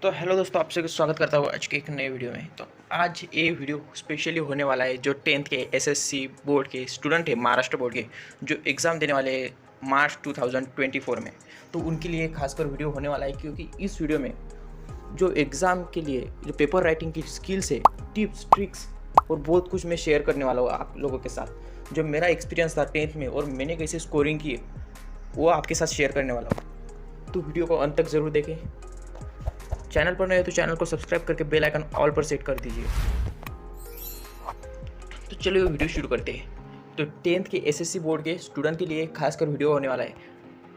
तो हेलो दोस्तों, आपसे स्वागत करता हूँ आज के एक नए वीडियो में। तो आज ये वीडियो स्पेशली होने वाला है जो 10th के एसएससी बोर्ड के स्टूडेंट है, महाराष्ट्र बोर्ड के, जो एग्ज़ाम देने वाले हैं मार्च 2024 में। तो उनके लिए खासकर वीडियो होने वाला है, क्योंकि इस वीडियो में जो एग्ज़ाम के लिए जो पेपर राइटिंग की स्किल्स है, टिप्स ट्रिक्स और बहुत कुछ मैं शेयर करने वाला हूँ आप लोगों के साथ। जो मेरा एक्सपीरियंस था 10th में और मैंने कैसे स्कोरिंग की वो आपके साथ शेयर करने वाला हूँ। तो वीडियो को अंत तक ज़रूर देखें। चैनल पर नए हो तो चैनल को सब्सक्राइब करके बेल आइकन ऑल पर सेट कर दीजिए। तो चलिए वीडियो शुरू करते हैं। तो 10th के एसएससी बोर्ड के स्टूडेंट के लिए खासकर वीडियो होने वाला है।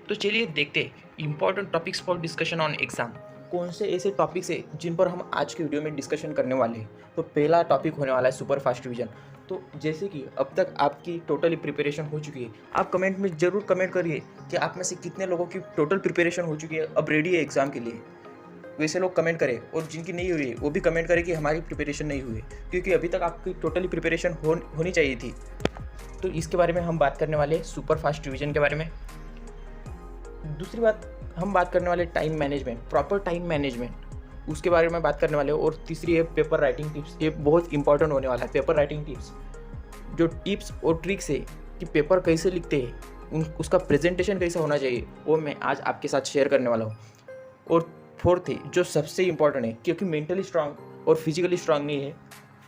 तो चलिए देखते हैं important topics for discussion on exam. कौन से ऐसे टॉपिक्स है जिन पर हम आज के वीडियो में डिस्कशन करने वाले हैं। तो पहला टॉपिक होने वाला है सुपर फास्ट रिवीजन। तो जैसे कि अब तक आपकी टोटली प्रिपरेशन हो चुकी है, आप कमेंट में ज़रूर कमेंट करिए कि आप में से कितने लोगों की टोटल प्रिपरेशन हो चुकी है, अब रेडी है एग्ज़ाम के लिए। वैसे लोग कमेंट करें, और जिनकी नहीं हुई है वो भी कमेंट करें कि हमारी प्रिपरेशन नहीं हुई, क्योंकि अभी तक आपकी टोटली प्रिपरेशन होनी चाहिए थी। तो इसके बारे में हम बात करने वाले सुपर फास्ट रिवीजन के बारे में। दूसरी बात हम बात करने वाले time management, proper time management, उसके बारे में बात करने वाले। और तीसरी है पेपर राइटिंग टिप्स। ये बहुत इंपॉर्टेंट होने वाला है, पेपर राइटिंग टिप्स। जो टिप्स और ट्रिक्स है कि पेपर कैसे लिखते हैं, उसका प्रेजेंटेशन कैसा होना चाहिए, वो मैं आज आपके साथ शेयर करने वाला हूँ। और फोर्थ है जो सबसे इम्पॉर्टेंट है, क्योंकि मेंटली स्ट्रांग और फिजिकली स्ट्रांग नहीं है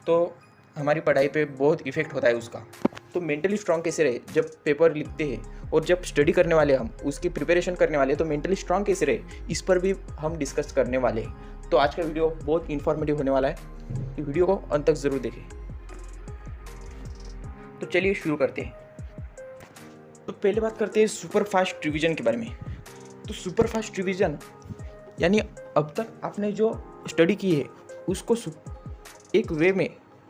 तो हमारी पढ़ाई पे बहुत इफेक्ट होता है उसका। तो मेंटली स्ट्रांग कैसे रहे जब पेपर लिखते हैं, और जब स्टडी करने वाले हम उसकी प्रिपरेशन करने वाले, तो मेंटली स्ट्रांग कैसे रहे इस पर भी हम डिस्कस करने वाले हैं। तो आज का वीडियो बहुत इन्फॉर्मेटिव होने वाला है, तो वीडियो को अंत तक ज़रूर देखें। तो चलिए शुरू करते हैं। तो पहले बात करते हैं सुपर फास्ट रिवीजन के बारे में। तो सुपर फास्ट रिवीजन यानी अब तक आपने जो स्टडी की है उसको एक वे में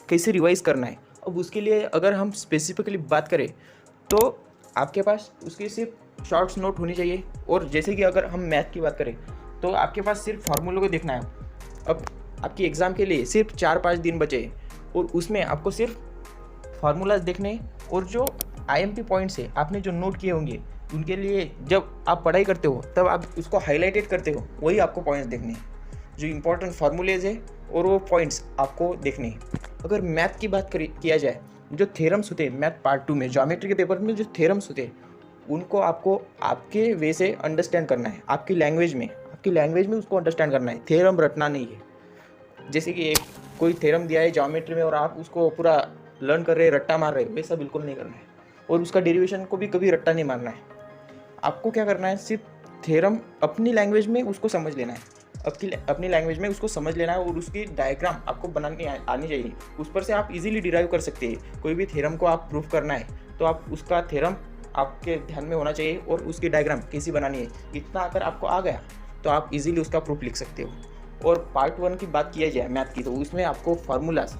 कैसे रिवाइज करना है। अब उसके लिए अगर हम स्पेसिफिकली बात करें तो आपके पास उसके सिर्फ शॉर्ट्स नोट होनी चाहिए। और जैसे कि अगर हम मैथ की बात करें तो आपके पास सिर्फ फार्मूलों को देखना है। अब आपकी एग्ज़ाम के लिए सिर्फ 4-5 दिन बचे और उसमें आपको सिर्फ फार्मूलाज देखने, और जो आईएमपी पॉइंट्स है आपने जो नोट किए होंगे उनके लिए जब आप पढ़ाई करते हो तब आप उसको हाईलाइटेड करते हो, वही आपको पॉइंट्स देखने हैं। जो इंपॉर्टेंट फार्मूलेज है और वो पॉइंट्स आपको देखने हैं। अगर मैथ की बात किया जाए, जो थ्योरम्स होते हैं मैथ पार्ट 2 में, ज्योमेट्री के पेपर में जो थ्योरम्स होते हैं उनको आपको आपके वे से अंडरस्टैंड करना है, आपकी लैंग्वेज में उसको अंडरस्टैंड करना है। थ्योरम रटना नहीं है। जैसे कि एक कोई थ्योरम दिया है ज्योमेट्री में और आप उसको पूरा लर्न कर रहे हैं, रट्टा मार रहे हो, वैसा बिल्कुल नहीं करना है। और उसका डेरिवेशन को भी कभी रट्टा नहीं मारना है। आपको क्या करना है, सिर्फ थ्योरम अपनी लैंग्वेज में उसको समझ लेना है, अपनी लैंग्वेज में उसको समझ लेना है, और उसकी डायग्राम आपको बनानी आनी चाहिए। उस पर से आप इजीली डिराइव कर सकते हैं। कोई भी थ्योरम को आप प्रूफ करना है तो आप उसका थ्योरम आपके ध्यान में होना चाहिए और उसकी डायग्राम कैसी बनानी है, इतना अगर आपको आ गया तो आप इजीली उसका प्रूफ लिख सकते हो। और पार्ट 1 की बात किया जाए मैथ की, तो उसमें आपको फार्मूलाज,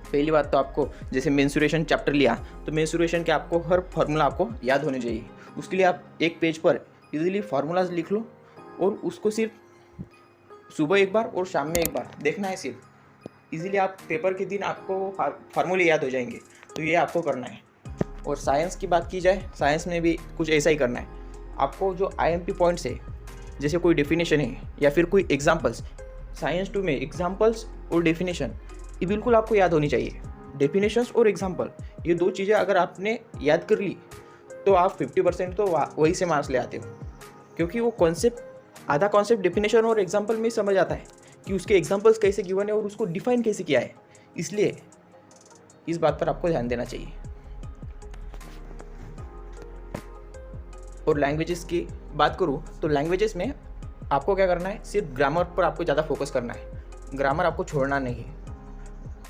पहली बात तो आपको जैसे मेंसुरेशन चैप्टर लिया तो मेंसुरेशन के आपको हर फार्मूला आपको याद होने चाहिए। उसके लिए आप एक पेज पर इजीली फार्मूलाज लिख लो और उसको सिर्फ सुबह एक बार और शाम में एक बार देखना है सिर्फ। इजीली आप पेपर के दिन आपको फार्मूले याद हो जाएंगे। तो ये आपको करना है। और साइंस की बात की जाए, साइंस में भी कुछ ऐसा ही करना है। आपको जो आईएमपी पॉइंट्स है, जैसे कोई डेफिनेशन है या फिर कोई एग्जाम्पल्स, साइंस 2 में एग्जाम्पल्स और डेफिनेशन ये बिल्कुल आपको याद होनी चाहिए। डेफिनेशंस और एग्जाम्पल, ये दो चीज़ें अगर आपने याद कर ली तो आप 50% तो वही से मार्क्स ले आते हो, क्योंकि वो कॉन्सेप्ट, आधा कॉन्सेप्ट डेफिनेशन और एग्जाम्पल में समझ आता है कि उसके एग्जाम्पल्स कैसे गिवन है और उसको डिफाइन कैसे किया है। इसलिए इस बात पर आपको ध्यान देना चाहिए। और लैंग्वेजेस की बात करूँ तो लैंग्वेजेस में आपको क्या करना है, सिर्फ ग्रामर पर आपको ज़्यादा फोकस करना है। ग्रामर आपको छोड़ना नहीं है,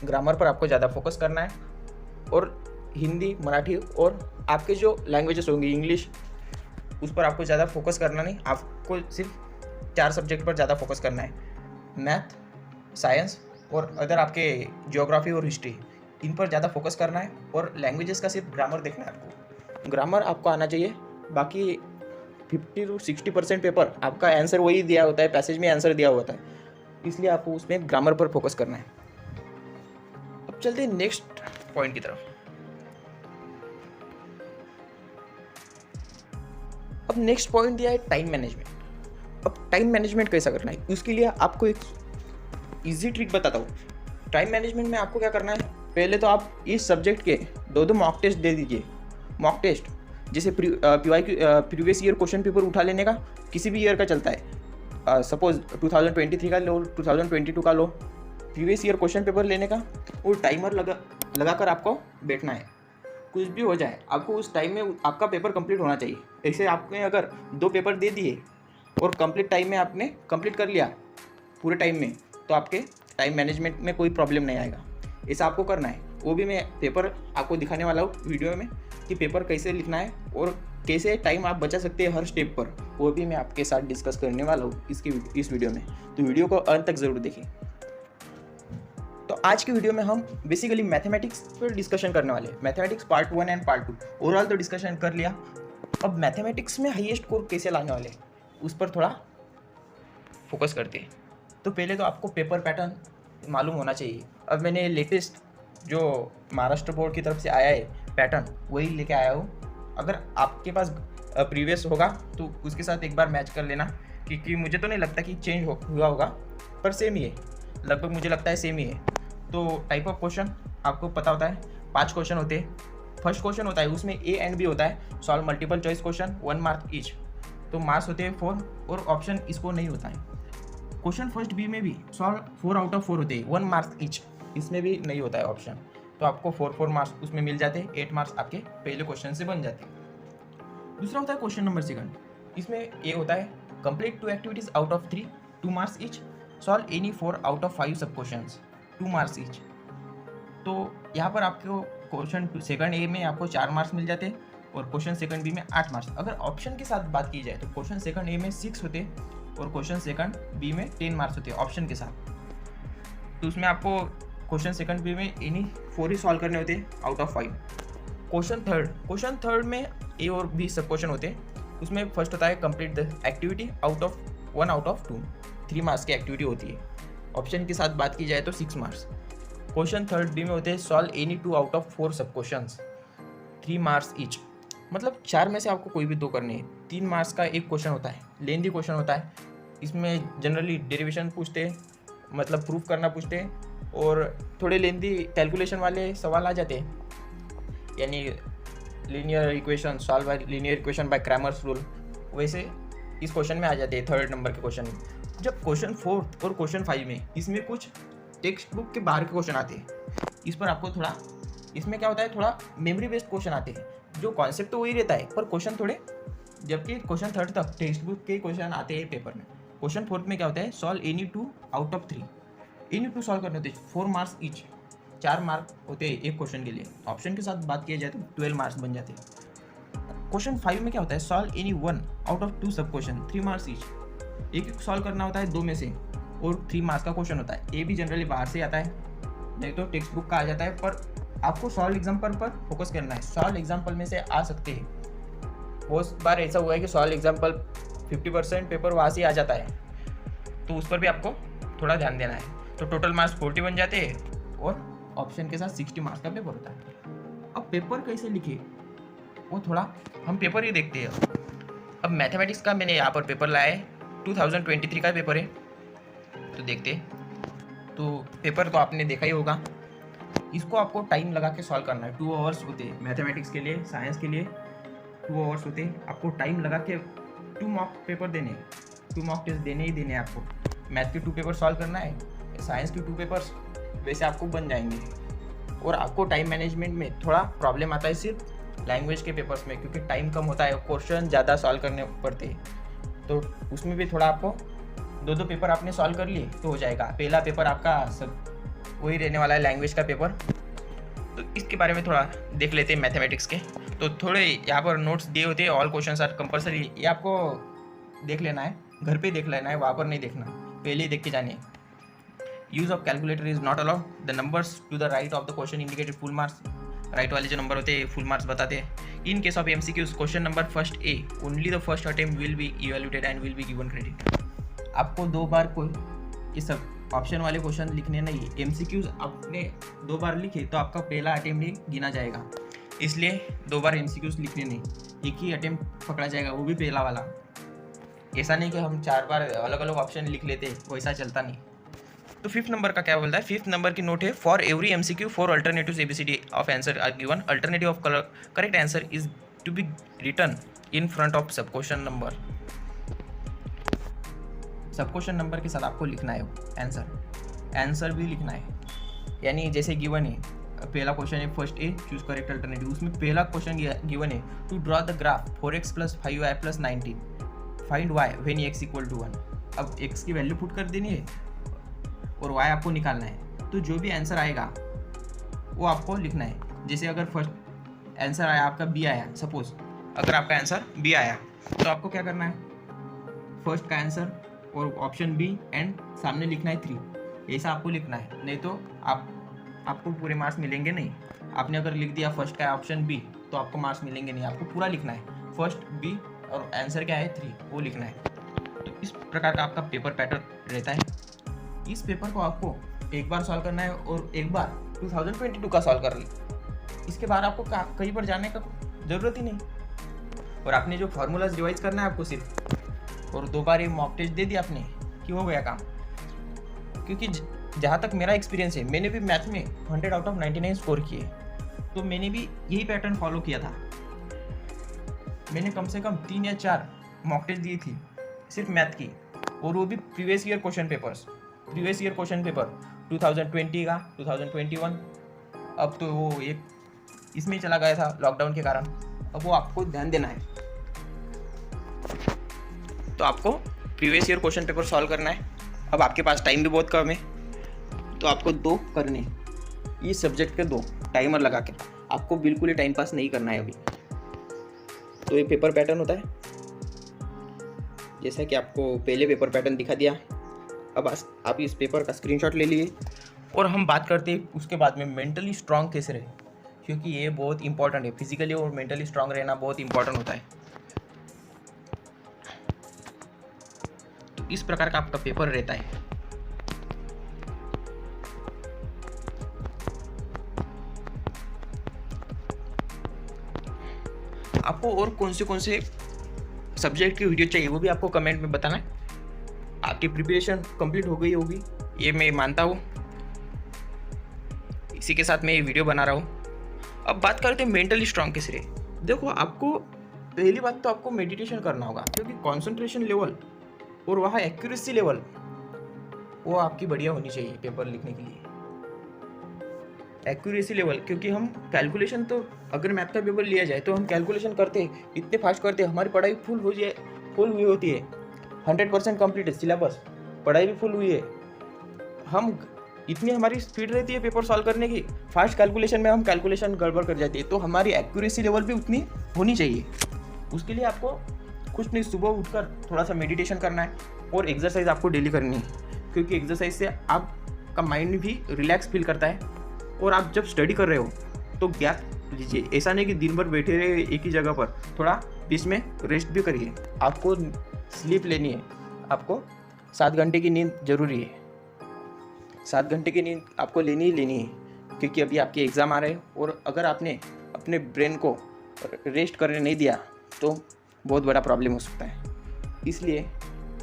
ग्रामर पर आपको ज़्यादा फोकस करना है। और हिंदी, मराठी और आपके जो लैंग्वेजेस होंगी, इंग्लिश, उस पर आपको ज़्यादा फोकस करना नहीं। आपको सिर्फ 4 सब्जेक्ट पर ज़्यादा फोकस करना है, मैथ, साइंस और अदर आपके ज्योग्राफी और हिस्ट्री, इन पर ज़्यादा फोकस करना है। और लैंग्वेजेस का सिर्फ ग्रामर देखना है आपको, ग्रामर आपको आना चाहिए। बाकी 50 से 60% पेपर आपका आंसर वही दिया होता है, पैसेज में आंसर दिया होता है, इसलिए आपको उसमें ग्रामर पर फोकस करना है। अब चलते हैं नेक्स्ट पॉइंट की तरफ। अब नेक्स्ट पॉइंट दिया है टाइम मैनेजमेंट। अब टाइम मैनेजमेंट कैसा करना है, उसके लिए आपको एक ईजी ट्रिक बताता हूँ। टाइम मैनेजमेंट में आपको क्या करना है, पहले तो आप इस सब्जेक्ट के दो मॉक टेस्ट दे दीजिए। मॉक टेस्ट जैसे प्रीवियस ईयर क्वेश्चन पेपर उठा लेने का, किसी भी ईयर का चलता है, सपोज 2023 का लो, 2022 का लो, प्रीवियस ईयर क्वेश्चन पेपर लेने का और टाइमर लगा कर आपको बैठना है। कुछ भी हो जाए आपको उस टाइम में आपका पेपर कंप्लीट होना चाहिए। ऐसे आपने अगर 2 पेपर दे दिए और कंप्लीट टाइम में आपने कंप्लीट कर लिया पूरे टाइम में, तो आपके टाइम मैनेजमेंट में कोई प्रॉब्लम नहीं आएगा। ऐसा आपको करना है। वो भी मैं पेपर आपको दिखाने वाला हूँ वीडियो में कि पेपर कैसे लिखना है और कैसे टाइम आप बचा सकते हैं हर स्टेप पर, वो भी मैं आपके साथ डिस्कस करने वाला हूँ इस वीडियो में। तो वीडियो को अंत तक ज़रूर देखें। तो आज की वीडियो में हम बेसिकली मैथमेटिक्स पर डिस्कशन करने वाले हैं। Mathematics part 1 and part 2 overall तो डिस्कशन कर लिया। अब मैथमेटिक्स में हाईएस्ट स्कोर कैसे लाने वाले उस पर थोड़ा फोकस करते हैं। तो पहले तो आपको पेपर पैटर्न मालूम होना चाहिए। अब मैंने लेटेस्ट जो महाराष्ट्र बोर्ड की तरफ से आया है पैटर्न, वही लेके आया हूँ। अगर आपके पास प्रीवियस होगा तो उसके साथ एक बार मैच कर लेना, क्योंकि मुझे तो नहीं लगता कि चेंज हुआ होगा, पर सेम ही है, लगभग मुझे लगता है सेम ही है। तो टाइप ऑफ क्वेश्चन आपको पता होता है, 5 क्वेश्चन होते हैं। फर्स्ट क्वेश्चन होता है, उसमें ए एंड बी होता है, solve multiple choice question, 1 mark each. तो मार्क्स होते हैं 4 और ऑप्शन इसको नहीं होता है। क्वेश्चन फर्स्ट बी में भी सॉल्व 4 आउट ऑफ 4 होते हैं, 1 मार्क्स ईच, इसमें भी नहीं होता है ऑप्शन। तो आपको 4 मार्क्स उसमें मिल जाते हैं, 8 मार्क्स आपके पहले क्वेश्चन से बन जाते हैं। दूसरा होता है क्वेश्चन नंबर 2, इसमें ए होता है complete 2 activities out of 3, 2 marks each, solve any 4 out of 5 सब क्वेश्चंस, 2 मार्क्स ईच। तो यहाँ पर आपको क्वेश्चन सेकंड ए में आपको 4 मार्क्स मिल जाते हैं और क्वेश्चन सेकंड बी में 8 मार्क्स। अगर ऑप्शन के साथ बात की जाए तो क्वेश्चन सेकंड ए में 6 होते और क्वेश्चन सेकंड बी में 10 मार्क्स होते हैं ऑप्शन के साथ। तो उसमें आपको क्वेश्चन सेकंड बी में एनी 4 ही सॉल्व करने होते हैं आउट ऑफ 5। क्वेश्चन थर्ड में ए और बी सब क्वेश्चन होते हैं। उसमें फर्स्ट होता है complete the activity out of 1 out of 2, 3 marks की एक्टिविटी होती है। ऑप्शन के साथ बात की जाए तो 6 मार्क्स। क्वेश्चन थर्ड बी में होते हैं सॉल्व एनी 2 आउट ऑफ 4 सब क्वेश्चंस, 3 मार्क्स ईच। मतलब 4 में से आपको कोई भी 2 करने हैं। 3 मार्क्स का एक क्वेश्चन होता है, लेंथी क्वेश्चन होता है। इसमें जनरली डेरिवेशन पूछते हैं, मतलब प्रूफ करना पूछते हैं और थोड़े लेंथी कैलकुलेशन वाले सवाल आ जाते हैं, यानी linear equation solve by linear equation by Cramer's rule, वैसे इस क्वेश्चन में आ जाते हैं थर्ड नंबर के क्वेश्चन में। जब क्वेश्चन 4 और क्वेश्चन 5 में इसमें कुछ टेक्स्ट बुक के बाहर के क्वेश्चन आते हैं, इस पर आपको थोड़ा, इसमें क्या होता है, थोड़ा मेमोरी बेस्ड क्वेश्चन आते हैं। जो कॉन्सेप्ट तो वही रहता है पर क्वेश्चन थोड़े, जबकि क्वेश्चन थर्ड तक टेक्स्ट बुक के क्वेश्चन आते हैं पेपर में। क्वेश्चन फोर्थ में क्या होता है, solve any 2 out of 3, any 2 solve करने होते हैं, 4 मार्क्स ईच, 4 मार्क होते हैं एक क्वेश्चन के लिए। ऑप्शन के साथ बात किया जाए तो 12 मार्क्स बन जाते हैं। क्वेश्चन 5 में क्या होता है, सॉल्व एनी 1 आउट ऑफ 2 सब क्वेश्चन, 3 मार्क्स ईच, एक सॉल्व करना होता है 2 में से और 3 मार्क्स का क्वेश्चन होता है। ये भी जनरली बाहर से आता है, नहीं तो टेक्स्ट बुक का आ जाता है, पर आपको सॉल्व एग्जाम्पल पर फोकस करना है। सॉल्व एग्जाम्पल में से आ सकते हैं, बहुत बार ऐसा हुआ है कि सॉल्व एग्जाम्पल 50% पेपर वहाँ से आ जाता है, तो उस पर भी आपको थोड़ा ध्यान देना है। तो टोटल मार्क्स 40 बन जाते हैं और ऑप्शन के साथ 60 मार्क्स का पेपर होता है। अब पेपर कैसे लिखे वो थोड़ा हम पेपर ही देखते हैं। अब मैथमेटिक्स का मैंने यहाँ पर पेपर लाया है, 2023 का पेपर है, तो देखते हैं। तो पेपर तो आपने देखा ही होगा, इसको आपको टाइम लगा के सॉल्व करना है। 2 आवर्स होते हैं मैथमेटिक्स के लिए, साइंस के लिए 2 आवर्स होते हैं। आपको टाइम लगा के 2 मॉक पेपर देने, 2 मॉक टेस्ट देने ही देने हैं आपको। मैथ के 2 पेपर सॉल्व करना है, साइंस के 2 पेपर्स वैसे आपको बन जाएंगे। और आपको टाइम मैनेजमेंट में थोड़ा प्रॉब्लम आता है सिर्फ लैंग्वेज के पेपर्स में, क्योंकि टाइम कम होता है, क्वेश्चन ज़्यादा सॉल्व करने पड़ते हैं। तो उसमें भी थोड़ा आपको 2 पेपर आपने सॉल्व कर लिए तो हो जाएगा। पहला पेपर आपका सब वही रहने वाला है, लैंग्वेज का पेपर। तो इसके बारे में थोड़ा देख लेते हैं मैथमेटिक्स के। तो थोड़े यहाँ पर नोट्स दिए होते हैं, ऑल क्वेश्चंस आर कंपलसरी, ये आपको देख लेना है, घर पे देख लेना है, वहाँ पर नहीं देखना, पहले ही देख के जानिए। Use of calculator is not allowed, the numbers to the right of the question indicated full marks, right वाले जो नंबर होते हैं फुल मार्क्स बताते हैं। In case of MCQs question number first A, only the first attempt will be evaluated and will be given credit. आपको 2 बार कोई ये सब ऑप्शन वाले क्वेश्चन लिखने नहीं है। MCQs आपने 2 बार लिखे तो आपका पहला अटेम्प्ट ही गिना जाएगा, इसलिए 2 बार MCQs लिखने नहीं, एक ही अटेम्प्ट पकड़ा जाएगा, वो भी पहला वाला। ऐसा नहीं कि हम 4 बार अलग अलग ऑप्शन लिख लेते, वैसा चलता नहीं। तो 5th नंबर का क्या बोलता है, 5th नंबर की नोट है, for every MCQ 4 alternatives ABCD of answer are given, alternative of correct answer is to be written in front of sub question number. Sub question number के साथ आपको लिखना है आंसर भी लिखना है। यानी जैसे गिवन है, पहला क्वेश्चन है first A choose correct alternative, उसमें पहला क्वेश्चन गिवन है to draw the graph 4x + 5y + 19 find y when x = 1। अब x की वैल्यू पुट कर देनी है और y आपको निकालना है। तो जो भी आंसर आएगा वो आपको लिखना है। जैसे अगर फर्स्ट आंसर आया आपका b आया, सपोज अगर आपका आंसर b आया तो आपको क्या करना है, फर्स्ट का आंसर और ऑप्शन बी एंड सामने लिखना है 3, ऐसा आपको लिखना है। नहीं तो आपको पूरे मार्क्स मिलेंगे नहीं। आपने अगर लिख दिया फर्स्ट का ऑप्शन बी तो आपको मार्क्स मिलेंगे नहीं, आपको पूरा लिखना है, फर्स्ट बी और आंसर क्या है 3 वो लिखना है। तो इस प्रकार का आपका पेपर पैटर्न रहता है। इस पेपर को आपको एक बार सॉल्व करना है और एक बार 2022 का सॉल्व कर ली, इसके बाद आपको कहीं पर जाने का ज़रूरत ही नहीं। और आपने जो फार्मूलाज रिवाइज करना है आपको सिर्फ, और 2 बार ये मॉक टेस्ट दे दिया आपने कि हो गया काम। क्योंकि जहाँ तक मेरा एक्सपीरियंस है, मैंने भी मैथ में 100 आउट ऑफ 99 स्कोर किए, तो मैंने भी यही पैटर्न फॉलो किया था। मैंने कम से कम 3 या 4 मॉक टेस्ट दी थी सिर्फ मैथ की, और वो भी प्रीवियस ईयर क्वेश्चन पेपर 2020 का, 2021। अब तो वो एक इसमें चला गया था लॉकडाउन के कारण, अब वो आपको ध्यान देना है। तो आपको previous year question paper solve करना है। अब आपके पास टाइम भी बहुत कम है, तो आपको 2 करने, ये सब्जेक्ट के 2 टाइमर लगा के, आपको बिल्कुल ही टाइम पास नहीं करना है अभी। तो ये पेपर पैटर्न होता है, जैसा कि आपको पहले पेपर पैटर्न दिखा दिया। अब आप इस पेपर का स्क्रीनशॉट ले लिए और हम बात करते हैं उसके बाद में मेंटली स्ट्रांग कैसे रहे, क्योंकि ये बहुत इंपॉर्टेंट है। फिजिकली और मेंटली स्ट्रांग रहना बहुत इंपॉर्टेंट होता है। तो इस प्रकार का आपका पेपर रहता है। आपको और कौन से सब्जेक्ट की वीडियो चाहिए वो भी आपको कमेंट में बताना है। आपकी प्रिपरेशन कंप्लीट हो गई होगी, ये मैं मानता हूँ। इसी के साथ मैं ये वीडियो बना रहा हूँ। अब बात करते हैं मेंटली स्ट्रांग कैसे रहे। देखो, आपको पहली बात तो आपको मेडिटेशन करना होगा, क्योंकि कंसंट्रेशन लेवल और वहाँ एक्यूरेसी लेवल वो आपकी बढ़िया होनी चाहिए पेपर लिखने के लिए। एक्यूरेसी लेवल, क्योंकि हम कैलकुलेशन, तो अगर मैथ का पेपर लिया जाए तो हम कैलकुलेशन करते हैं, इतने फास्ट करते हैं, हमारी पढ़ाई फुल हुई होती है, 100% कंप्लीट है सिलेबस, पढ़ाई भी फुल हुई है, हम इतनी हमारी स्पीड रहती है पेपर सॉल्व करने की, फास्ट कैलकुलेशन में हम कैलकुलेशन गड़बड़ कर जाती है, तो हमारी एक्यूरेसी लेवल भी उतनी होनी चाहिए। उसके लिए आपको कुछ नहीं, सुबह उठकर थोड़ा सा मेडिटेशन करना है और एक्सरसाइज आपको डेली करनी है, क्योंकि एक्सरसाइज से आपका माइंड भी रिलैक्स फील करता है। और आप जब स्टडी कर रहे हो तो गैप लीजिए, ऐसा नहीं कि दिन भर बैठे रहे एक ही जगह पर, थोड़ा बीच में रेस्ट भी करिए। आपको स्लीप लेनी है, आपको 7 घंटे की नींद जरूरी है, 7 घंटे की नींद आपको लेनी है, क्योंकि अभी आपके एग्ज़ाम आ रहे हैं। और अगर आपने अपने ब्रेन को रेस्ट करने नहीं दिया तो बहुत बड़ा प्रॉब्लम हो सकता है। इसलिए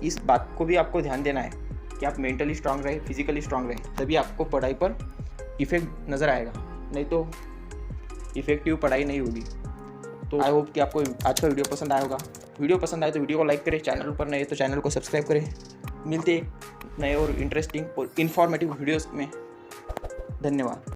इस बात को भी आपको ध्यान देना है कि आप मेंटली स्ट्रांग रहे, फिजिकली स्ट्रांग रहे, तभी आपको पढ़ाई पर इफेक्ट नज़र आएगा, नहीं तो इफेक्टिव पढ़ाई नहीं होगी। तो आई होप कि आपको आज का वीडियो पसंद आया होगा। वीडियो पसंद आए तो वीडियो को लाइक करें, चैनल पर नए तो चैनल को सब्सक्राइब करें। मिलते नए और इंटरेस्टिंग और इन्फॉर्मेटिव वीडियोस में। धन्यवाद।